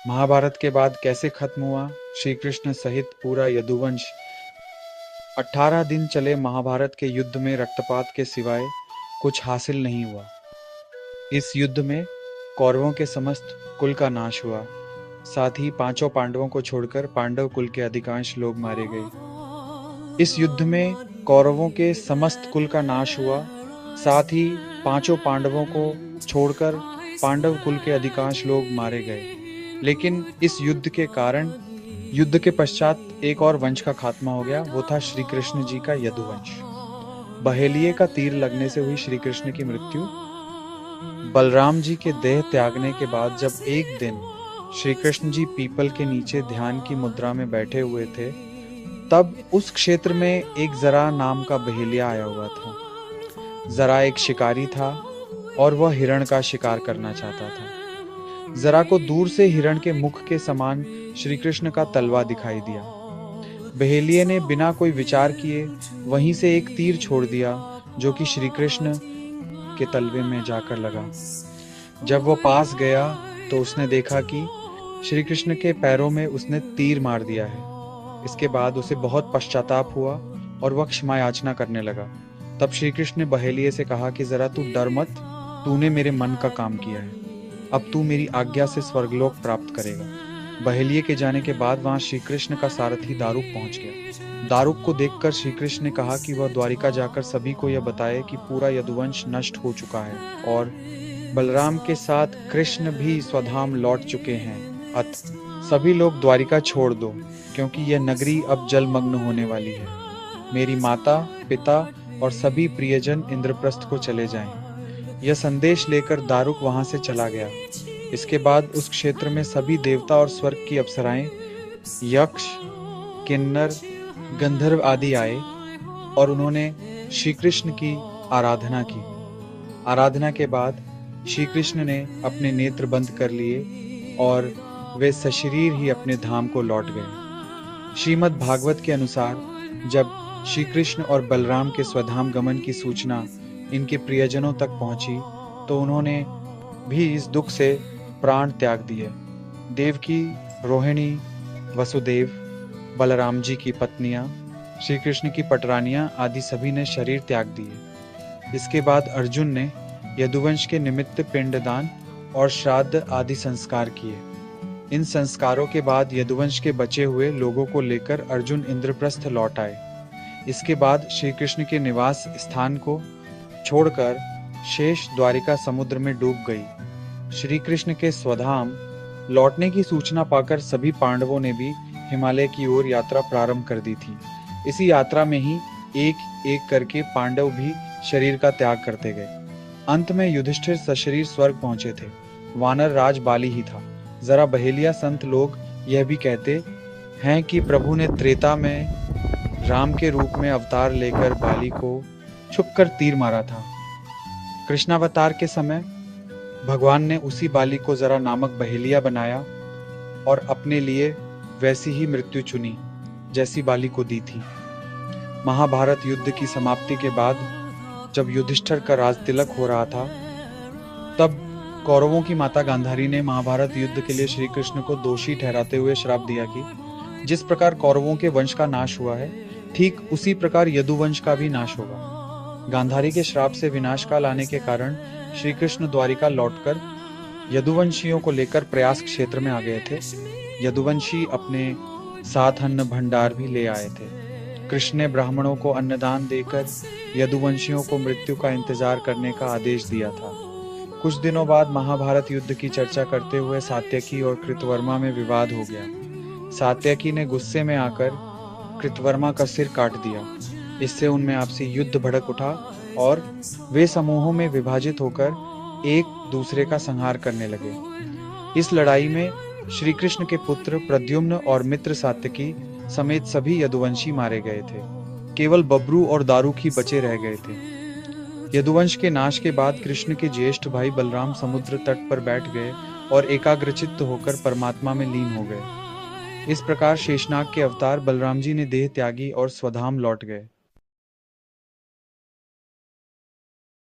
महाभारत के बाद कैसे खत्म हुआ श्री कृष्ण सहित पूरा यदुवंश। 18 दिन चले महाभारत के युद्ध में रक्तपात के सिवाय कुछ हासिल नहीं हुआ। इस युद्ध में कौरवों के समस्त कुल का नाश हुआ। साथ ही पांचों पांडवों को छोड़कर पांडव कुल के अधिकांश लोग मारे गए। इस युद्ध में कौरवों के समस्त कुल का नाश हुआ। साथ ही पांचों पांडवों को छोड़कर पांडव कुल के अधिकांश लोग मारे गए। लेकिन इस युद्ध के कारण युद्ध के पश्चात एक और वंश का खात्मा हो गया। वो था श्री कृष्ण जी का यदुवंश। बहेलिये का तीर लगने से हुई श्री कृष्ण की मृत्यु। बलराम जी के देह त्यागने के बाद जब एक दिन श्री कृष्ण जी पीपल के नीचे ध्यान की मुद्रा में बैठे हुए थे, तब उस क्षेत्र में एक जरा नाम का बहेलिया आया हुआ था। जरा एक शिकारी था और वह हिरण का शिकार करना चाहता था। जरा को दूर से हिरण के मुख के समान श्री कृष्ण का तलवा दिखाई दिया। बहेलिये ने बिना कोई विचार किए वहीं से एक तीर छोड़ दिया, जो कि श्री कृष्ण के तलवे में जाकर लगा। जब वो पास गया तो उसने देखा कि श्री कृष्ण के पैरों में उसने तीर मार दिया है। इसके बाद उसे बहुत पश्चाताप हुआ और वह क्षमा याचना करने लगा। तब श्री कृष्ण ने बहेलिये से कहा कि जरा तू डर मत, तूने मेरे मन का काम किया है। अब तू मेरी आज्ञा से स्वर्गलोक प्राप्त करेगा। बहेलिये के जाने के बाद वहां श्री कृष्ण का सारथी दारुक पहुंच गया। दारुक को देखकर श्री कृष्ण ने कहा कि वह द्वारिका जाकर सभी को यह बताए कि पूरा यदुवंश नष्ट हो चुका है और बलराम के साथ कृष्ण भी स्वधाम लौट चुके हैं। अत सभी लोग द्वारिका छोड़ दो, क्योंकि यह नगरी अब जलमग्न होने वाली है। मेरी माता, पिता और सभी प्रियजन इंद्रप्रस्थ को चले जाएं। यह संदेश लेकर दारुक वहां से चला गया। इसके बाद उस क्षेत्र में सभी देवता और स्वर्ग की अप्सराएं, यक्ष, किन्नर, गंधर्व आदि आए और उन्होंने श्री कृष्ण की आराधना की। आराधना के बाद श्री कृष्ण ने अपने नेत्र बंद कर लिए और वे सशरीर ही अपने धाम को लौट गए। श्रीमद् भागवत के अनुसार जब श्री कृष्ण और बलराम के स्वधाम गमन की सूचना इनके प्रियजनों तक पहुंची तो उन्होंने भी इस दुख से प्राण त्याग दिए। देवकी, रोहिणी, वसुदेव, बलराम जी की पत्नियां, श्री कृष्ण की पटरानियां आदि सभी ने शरीर त्याग दिए। इसके बाद अर्जुन ने यदुवंश के निमित्त पिंडदान और श्राद्ध आदि संस्कार किए। इन संस्कारों के बाद यदुवंश के बचे हुए लोगों को लेकर अर्जुन इंद्रप्रस्थ लौट आए। इसके बाद श्री कृष्ण के निवास स्थान को छोड़कर शेष द्वारिका समुद्र में डूब गई। श्री कृष्ण के स्वधाम लौटने की सूचना पाकर सभी पांडवों ने भी हिमालय की ओर यात्रा प्रारंभ कर दी थी। इसी यात्रा में ही एक एक करके पांडव भी शरीर का त्याग करते गए। अंत में युधिष्ठिर सशरीर स्वर्ग पहुंचे थे। वानर राज बाली ही था। जरा बहेलिया संत लोग यह भी कहते हैं कि प्रभु ने त्रेता में राम के रूप में अवतार लेकर बाली को छुपकर तीर मारा था। कृष्णावतार के समय भगवान ने उसी बाली को जरा नामक बहेलिया बनाया और अपने लिए वैसी ही मृत्यु चुनी जैसी बाली को दी थी। महाभारत युद्ध की समाप्ति के बाद जब युधिष्ठिर का राज तिलक हो रहा था, तब कौरवों की माता गांधारी ने महाभारत युद्ध के लिए श्री कृष्ण को दोषी ठहराते हुए श्राप दिया कि जिस प्रकार कौरवों के वंश का नाश हुआ है, ठीक उसी प्रकार यदुवंश का भी नाश होगा। गांधारी के श्राप से विनाश काल आने के कारण श्री कृष्ण द्वारिका लौटकर यदुवंशियों को लेकर प्रयास क्षेत्र में आ गए थे। यदुवंशी अपने साथ अन्न भंडार भी ले आए थे। कृष्ण ने ब्राह्मणों को अन्नदान देकर यदुवंशियों को मृत्यु का इंतजार करने का आदेश दिया था। कुछ दिनों बाद महाभारत युद्ध की चर्चा करते हुए सात्यकी और कृतवर्मा में विवाद हो गया। सात्यकी ने गुस्से में आकर कृतवर्मा का सिर काट दिया। इससे उनमें आपसी युद्ध भड़क उठा और वे समूहों में विभाजित होकर एक दूसरे का संहार करने लगे। इस लड़ाई में श्री कृष्ण के पुत्र प्रद्युम्न और मित्र सात्यकी समेत सभी यदुवंशी मारे गए थे। केवल बब्रू और दारुक ही बचे रह गए थे। यदुवंश के नाश के बाद कृष्ण के ज्येष्ठ भाई बलराम समुद्र तट पर बैठ गए और एकाग्रचित्त होकर परमात्मा में लीन हो गए। इस प्रकार शेषनाग के अवतार बलराम जी ने देह त्यागी और स्वधाम लौट गए।